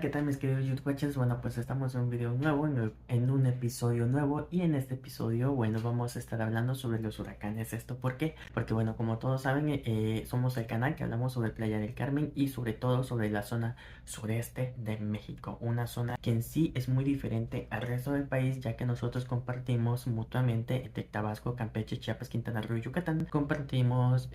¿qué tal mis queridos YouTubers? Bueno, pues estamos en un video nuevo, en un episodio nuevo y en este episodio, bueno, vamos a estar hablando sobre los huracanes. ¿Esto por qué? Porque bueno, como todos saben, somos el canal que hablamos sobre Playa del Carmen y sobre todo sobre la zona sureste de México. Una zona que en sí es muy diferente al resto del país, ya que nosotros compartimos mutuamente entre Tabasco, Campeche, Chiapas, Quintana Roo y Yucatán. Compartimos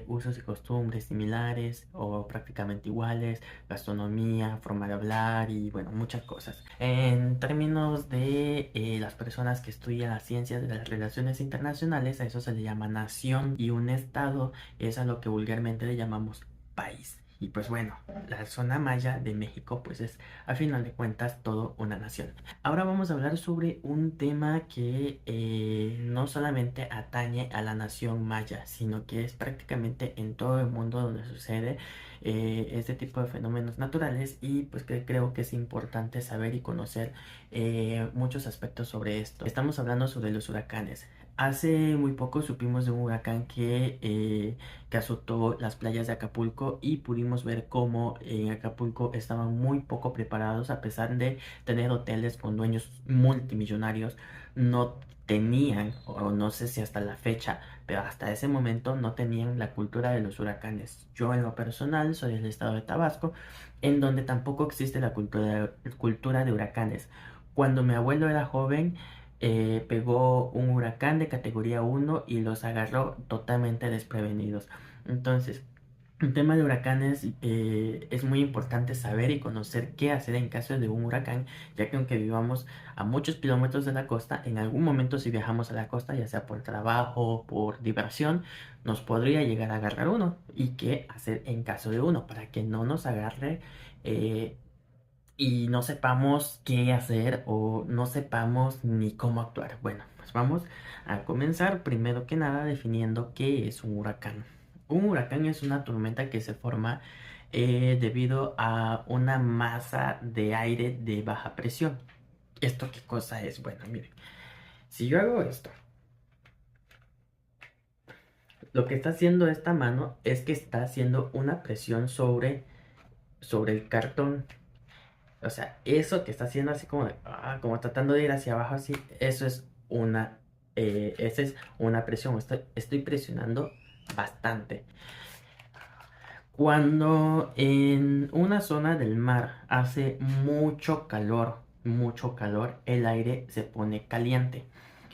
usos y costumbres similares o prácticamente iguales, gastronomía, forma de hablar y bueno, muchas cosas. En términos de las personas que estudian las ciencias de las relaciones internacionales, a eso se le llama nación, y un estado es a lo que vulgarmente le llamamos país. Y pues bueno, la zona maya de México pues es al final de cuentas todo una nación. Ahora vamos a hablar sobre un tema que no solamente atañe a la nación maya, sino que es prácticamente en todo el mundo donde sucede este tipo de fenómenos naturales, y pues que creo que es importante saber y conocer muchos aspectos sobre esto. Estamos hablando sobre los huracanes. Hace muy poco supimos de un huracán que azotó las playas de Acapulco, y pudimos ver cómo en Acapulco estaban muy poco preparados. A pesar de tener hoteles con dueños multimillonarios, no tenían, o no sé si hasta la fecha, pero hasta ese momento no tenían la cultura de los huracanes. Yo en lo personal soy del estado de Tabasco, en donde tampoco existe la cultura de huracanes. Cuando mi abuelo era joven, pegó un huracán de categoría 1 y los agarró totalmente desprevenidos. Entonces, el tema de huracanes, es muy importante saber y conocer qué hacer en caso de un huracán, ya que aunque vivamos a muchos kilómetros de la costa, en algún momento si viajamos a la costa, ya sea por trabajo, por diversión, nos podría llegar a agarrar uno. ¿Y qué hacer en caso de uno? Para que no nos agarre y no sepamos qué hacer o no sepamos ni cómo actuar. Bueno, pues vamos a comenzar primero que nada definiendo qué es un huracán. Un huracán es una tormenta que se forma debido a una masa de aire de baja presión. ¿Esto qué cosa es? Bueno, miren, si yo hago esto, lo que está haciendo esta mano es que está haciendo una presión sobre el cartón. O sea, eso que está haciendo así como como tratando de ir hacia abajo así, eso es esa es una presión. Estoy presionando bastante. Cuando en una zona del mar hace mucho calor, el aire se pone caliente.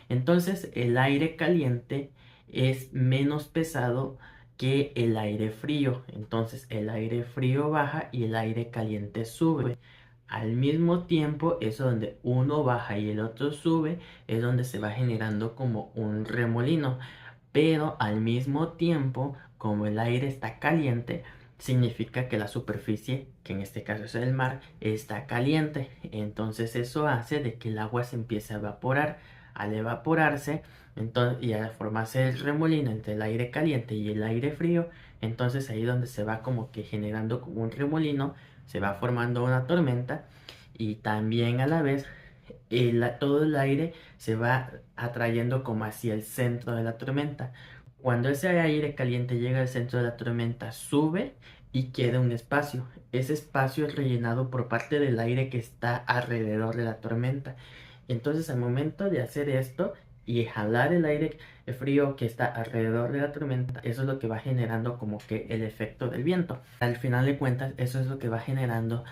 Entonces, el aire caliente es menos pesado que el aire frío. Entonces, el aire frío baja y el aire caliente sube. Al mismo tiempo, eso donde uno baja y el otro sube, es donde se va generando como un remolino. Pero al mismo tiempo, como el aire está caliente, significa que la superficie, que en este caso es el mar, está caliente. Entonces eso hace de que el agua se empiece a evaporar. Al evaporarse, entonces, y al formarse el remolino entre el aire caliente y el aire frío, entonces ahí donde se va como que generando como un remolino, se va formando una tormenta, y también a la vez todo el aire se va atrayendo como hacia el centro de la tormenta. Cuando ese aire caliente llega al centro de la tormenta, sube y queda un espacio. Ese espacio es rellenado por parte del aire que está alrededor de la tormenta. Entonces, al momento de hacer esto y jalar el aire frío que está alrededor de la tormenta, eso es lo que va generando como que el efecto del viento. Al final de cuentas, eso es lo que va generando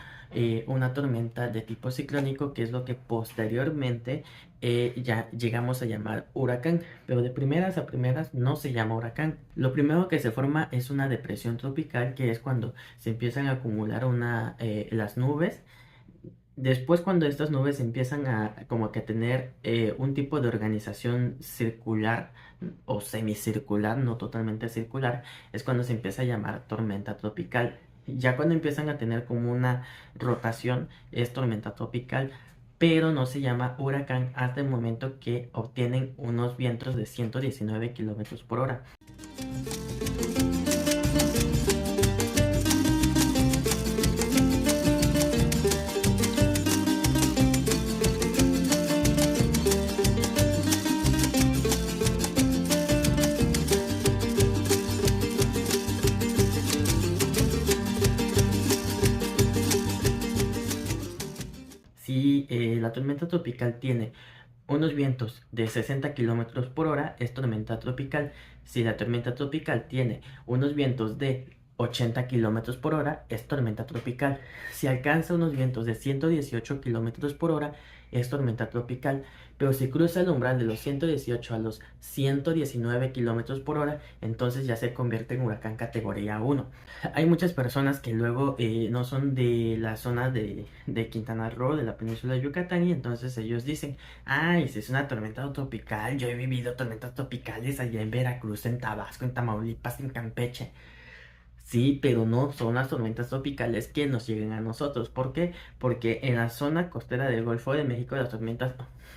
una tormenta de tipo ciclónico, que es lo que posteriormente ya llegamos a llamar huracán. Pero de primeras a primeras no se llama huracán. Lo primero que se forma es una depresión tropical, que es cuando se empiezan a acumular las nubes. Después, cuando estas nubes empiezan a como que tener un tipo de organización circular o semicircular, no totalmente circular, es cuando se empieza a llamar tormenta tropical. Ya cuando empiezan a tener como una rotación es tormenta tropical, pero no se llama huracán hasta el momento que obtienen unos vientos de 119 kilómetros por hora. la tormenta tropical tiene unos vientos de 60 kilómetros por hora, es tormenta tropical. Si la tormenta tropical tiene unos vientos de 80 kilómetros por hora, es tormenta tropical. Si alcanza unos vientos de 118 kilómetros por hora, es tormenta tropical. Pero si cruza el umbral de los 118 a los 119 kilómetros por hora, entonces ya se convierte en huracán categoría 1. Hay muchas personas que luego no son de la zona de Quintana Roo, de la península de Yucatán, y entonces ellos dicen: ay, si es una tormenta tropical, yo he vivido tormentas tropicales allá en Veracruz, en Tabasco, en Tamaulipas, en Campeche. Sí, pero no son las tormentas tropicales que nos lleguen a nosotros. ¿Por qué? Porque en la zona costera del Golfo de México las tormentas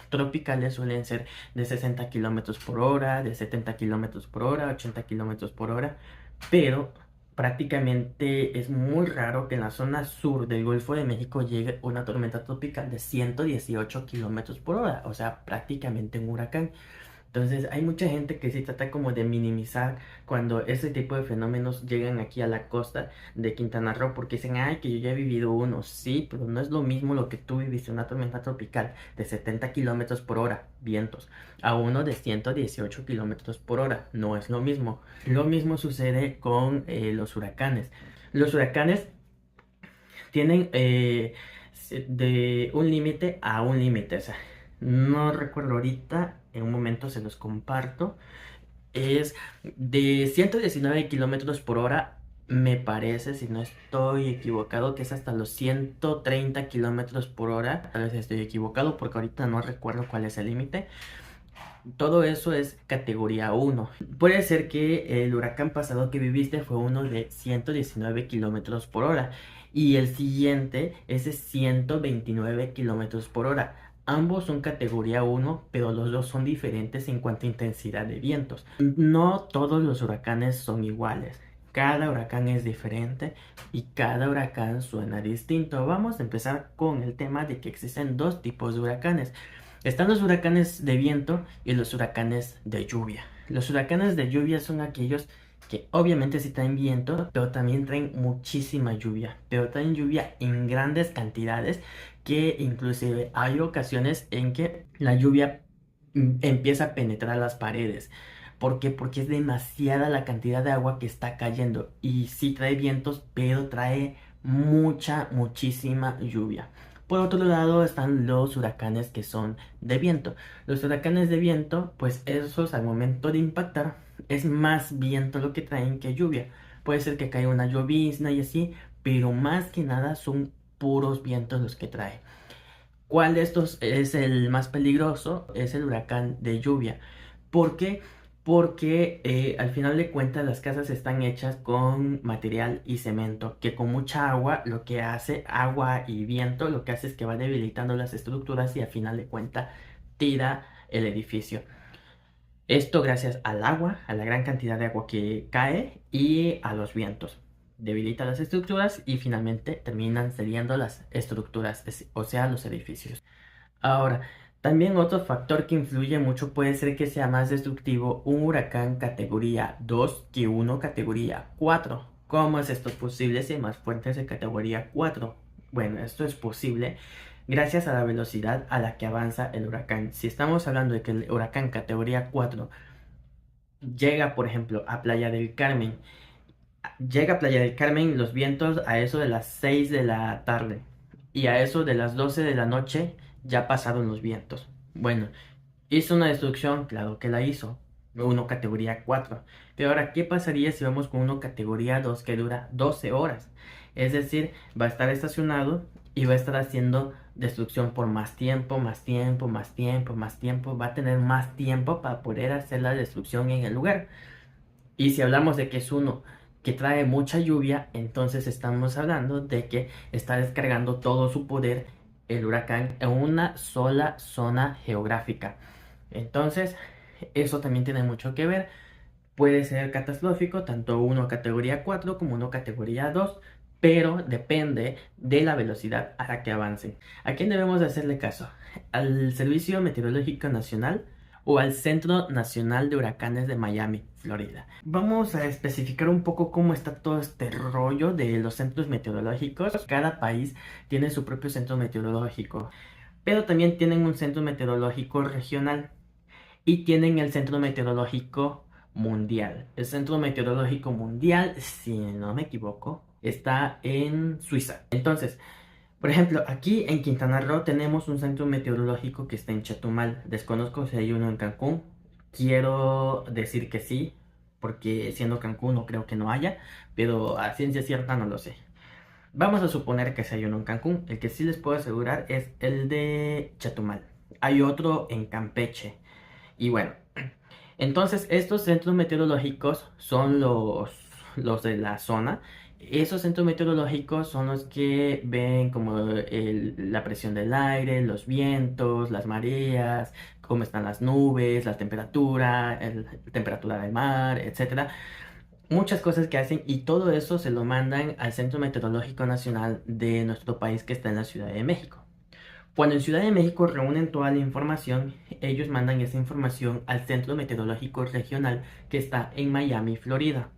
tropicales suelen ser de 60 kilómetros por hora, de 70 kilómetros por hora, 80 kilómetros por hora, pero prácticamente es muy raro que en la zona sur del Golfo de México llegue una tormenta tropical de 118 kilómetros por hora, o sea, prácticamente un huracán. Entonces hay mucha gente que sí trata como de minimizar cuando ese tipo de fenómenos llegan aquí a la costa de Quintana Roo, porque dicen: ay, que yo ya he vivido uno. Sí, pero no es lo mismo lo que tú viviste, una tormenta tropical de 70 kilómetros por hora, vientos, a uno de 118 kilómetros por hora. No es lo mismo. Lo mismo sucede con los huracanes. Los huracanes tienen de un límite a un límite. O sea, no recuerdo ahorita, en un momento se los comparto. Es de 119 kilómetros por hora, me parece, si no estoy equivocado, que es hasta los 130 kilómetros por hora. Tal vez estoy equivocado porque ahorita no recuerdo cuál es el límite. Todo eso es categoría 1. Puede ser que el huracán pasado que viviste fue uno de 119 kilómetros por hora y el siguiente es de 129 kilómetros por hora. Ambos son categoría 1, pero los dos son diferentes en cuanto a intensidad de vientos. No todos los huracanes son iguales. Cada huracán es diferente y cada huracán suena distinto. Vamos a empezar con el tema de que existen dos tipos de huracanes. Están los huracanes de viento y los huracanes de lluvia. Los huracanes de lluvia son aquellos que obviamente sí traen viento, pero también traen muchísima lluvia. Pero traen lluvia en grandes cantidades, que inclusive hay ocasiones en que la lluvia empieza a penetrar las paredes. ¿Por qué? Porque es demasiada la cantidad de agua que está cayendo. Y sí trae vientos, pero trae muchísima lluvia. Por otro lado están los huracanes que son de viento. Los huracanes de viento, pues esos al momento de impactar es más viento lo que traen que lluvia. Puede ser que caiga una llovizna y así, pero más que nada son puros vientos los que trae. ¿Cuál de estos es el más peligroso? Es el huracán de lluvia. ¿Por qué? Porque al final de cuentas las casas están hechas con material y cemento, que con mucha agua, lo que hace, agua y viento, lo que hace es que va debilitando las estructuras y al final de cuentas tira el edificio. Esto gracias al agua, a la gran cantidad de agua que cae y a los vientos. Debilita las estructuras y finalmente terminan cediendo las estructuras, o sea, los edificios. Ahora, también otro factor que influye mucho puede ser que sea más destructivo un huracán categoría 2 que uno categoría 4. ¿Cómo es esto posible si hay más fuertes de categoría 4? Bueno, esto es posible gracias a la velocidad a la que avanza el huracán. Si estamos hablando de que el huracán categoría 4 llega, por ejemplo, a Playa del Carmen, los vientos a eso de las 6 de la tarde y a eso de las 12 de la noche ya pasaron los vientos. Bueno, hizo una destrucción, claro que la hizo, uno categoría 4. Pero ahora, ¿qué pasaría si vamos con uno categoría 2 que dura 12 horas? Es decir, va a estar estacionado y va a estar haciendo destrucción por más tiempo, más tiempo, más tiempo, más tiempo. Va a tener más tiempo para poder hacer la destrucción en el lugar. Y si hablamos de que es uno que trae mucha lluvia, entonces estamos hablando de que está descargando todo su poder el huracán en una sola zona geográfica. Entonces, eso también tiene mucho que ver. Puede ser catastrófico, tanto uno categoría 4 como uno categoría 2, pero depende de la velocidad a la que avancen. ¿A quién debemos de hacerle caso? ¿Al Servicio Meteorológico Nacional o al Centro Nacional de Huracanes de Miami, Florida? Vamos a especificar un poco cómo está todo este rollo de los centros meteorológicos. Cada país tiene su propio centro meteorológico, pero también tienen un centro meteorológico regional y tienen el centro meteorológico mundial. El centro meteorológico mundial, si no me equivoco, está en Suiza. Entonces, por ejemplo, aquí en Quintana Roo tenemos un centro meteorológico que está en Chetumal. Desconozco si hay uno en Cancún. Quiero decir que sí, porque siendo Cancún no creo que no haya, pero a ciencia cierta no lo sé. Vamos a suponer que sí hay uno en Cancún. El que sí les puedo asegurar es el de Chetumal. Hay otro en Campeche. Y bueno, entonces estos centros meteorológicos son los de la zona. Esos centros meteorológicos son los que ven como la presión del aire, los vientos, las mareas, cómo están las nubes, la temperatura, la temperatura del mar, etcétera. Muchas cosas que hacen y todo eso se lo mandan al Centro Meteorológico Nacional de nuestro país que está en la Ciudad de México. Cuando en Ciudad de México reúnen toda la información, ellos mandan esa información al Centro Meteorológico Regional que está en Miami, Florida.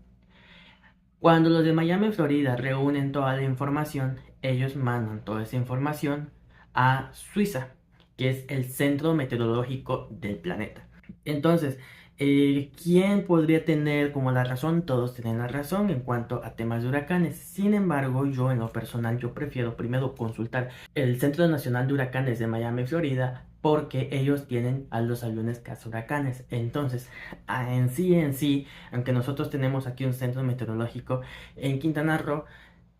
Cuando los de Miami, Florida reúnen toda la información, ellos mandan toda esa información a Suiza, que es el centro meteorológico del planeta. Entonces, ¿quién podría tener como la razón? Todos tienen la razón en cuanto a temas de huracanes. Sin embargo, yo en lo personal, yo prefiero primero consultar el Centro Nacional de Huracanes de Miami, Florida, porque ellos tienen a los aviones cazahuracanes. Entonces, en sí, aunque nosotros tenemos aquí un centro meteorológico en Quintana Roo,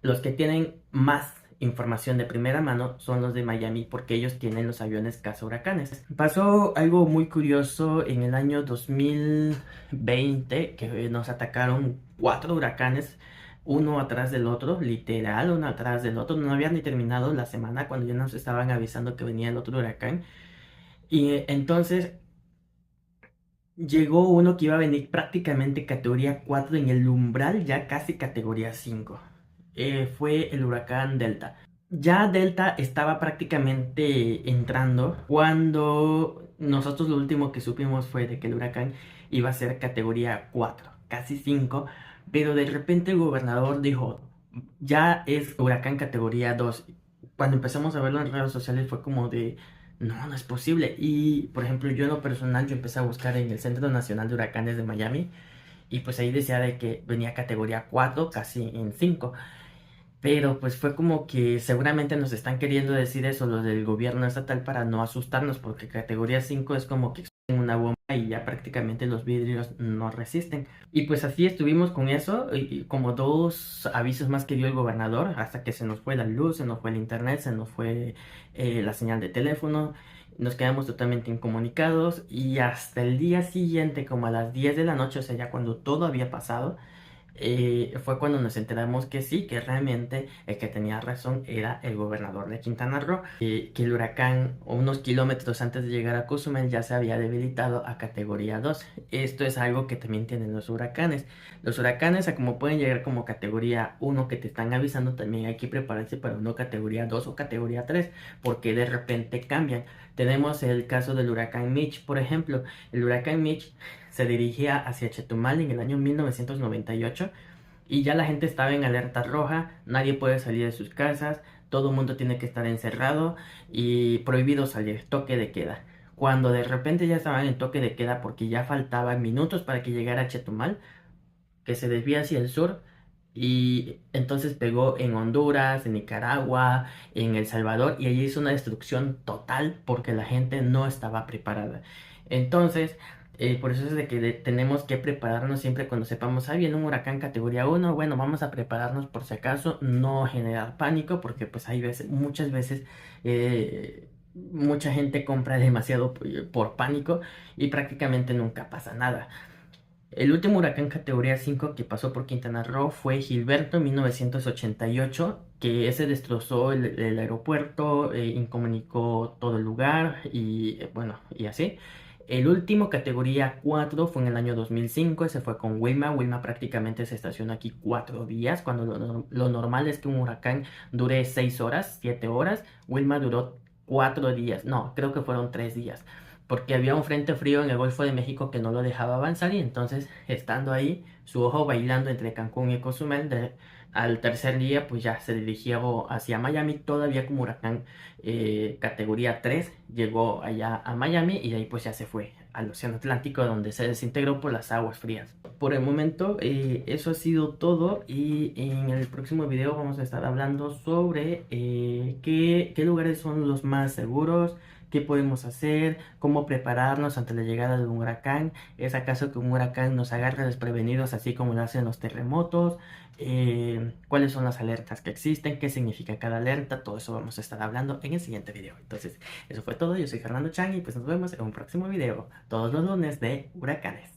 los que tienen más información de primera mano son los de Miami porque ellos tienen los aviones cazahuracanes. Pasó algo muy curioso en el año 2020 que nos atacaron 4 huracanes, uno atrás del otro, literal, uno atrás del otro. No había ni terminado la semana cuando ya nos estaban avisando que venía el otro huracán. Y entonces llegó uno que iba a venir prácticamente categoría 4 en el umbral, ya casi categoría 5. Fue el huracán Delta. Ya Delta estaba prácticamente entrando cuando nosotros lo último que supimos fue de que el huracán iba a ser categoría 4, casi 5, pero de repente el gobernador dijo, ya es huracán categoría 2. Cuando empezamos a verlo en redes sociales fue como de, no, no es posible. Y por ejemplo, yo en lo personal, yo empecé a buscar en el Centro Nacional de Huracanes de Miami y pues ahí decía de que venía categoría 4, casi en 5. Pero pues fue como que seguramente nos están queriendo decir eso los del gobierno estatal para no asustarnos, porque categoría 5 es como que exploten una bomba y ya prácticamente los vidrios no resisten. Y pues así estuvimos con eso, y como 2 avisos más que dio el gobernador, hasta que se nos fue la luz, se nos fue el internet, se nos fue la señal de teléfono. Nos quedamos totalmente incomunicados y hasta el día siguiente, como a las 10 de la noche, o sea, ya cuando todo había pasado, fue cuando nos enteramos que sí, que realmente el que tenía razón era el gobernador de Quintana Roo, que el huracán unos kilómetros antes de llegar a Cozumel ya se había debilitado a categoría 2. Esto es algo que también tienen los huracanes. Los huracanes, a como pueden llegar como categoría 1 que te están avisando, también hay que prepararse para uno categoría 2 o categoría 3, porque de repente cambian. Tenemos el caso del huracán Mitch, por ejemplo. El huracán Mitch se dirigía hacia Chetumal en el año 1998 y ya la gente estaba en alerta roja, nadie puede salir de sus casas, todo el mundo tiene que estar encerrado y prohibido salir, toque de queda. Cuando de repente ya estaban en toque de queda porque ya faltaban minutos para que llegara a Chetumal, que se desvía hacia el sur, y entonces pegó en Honduras, en Nicaragua, en El Salvador, y allí hizo una destrucción total porque la gente no estaba preparada. Entonces, por eso es de que tenemos que prepararnos siempre cuando sepamos, viene un huracán categoría 1, bueno, vamos a prepararnos por si acaso, no generar pánico, porque pues hay veces, muchas veces, mucha gente compra demasiado por pánico y prácticamente nunca pasa nada. El último huracán categoría 5 que pasó por Quintana Roo fue Gilberto en 1988, que ese destrozó el aeropuerto, incomunicó todo el lugar y bueno, y así. El último categoría 4 fue en el año 2005, ese fue con Wilma. Wilma prácticamente se estacionó aquí 4 días, cuando lo normal es que un huracán dure 6 horas, 7 horas. Wilma duró 4 días, no, creo que fueron 3 días, porque había un frente frío en el Golfo de México que no lo dejaba avanzar y entonces estando ahí, su ojo bailando entre Cancún y Cozumel, al tercer día pues ya se dirigía hacia Miami, todavía como huracán categoría 3, llegó allá a Miami y de ahí pues ya se fue al Océano Atlántico donde se desintegró por las aguas frías. Por el momento eso ha sido todo y en el próximo video vamos a estar hablando sobre qué lugares son los más seguros, qué podemos hacer, cómo prepararnos ante la llegada de un huracán. ¿Es acaso que un huracán nos agarre desprevenidos así como lo hacen los terremotos? ¿Cuáles son las alertas que existen? ¿Qué significa cada alerta? Todo eso vamos a estar hablando en el siguiente video. Entonces, eso fue todo. Yo soy Fernando Chan y pues nos vemos en un próximo video, todos los lunes de huracanes.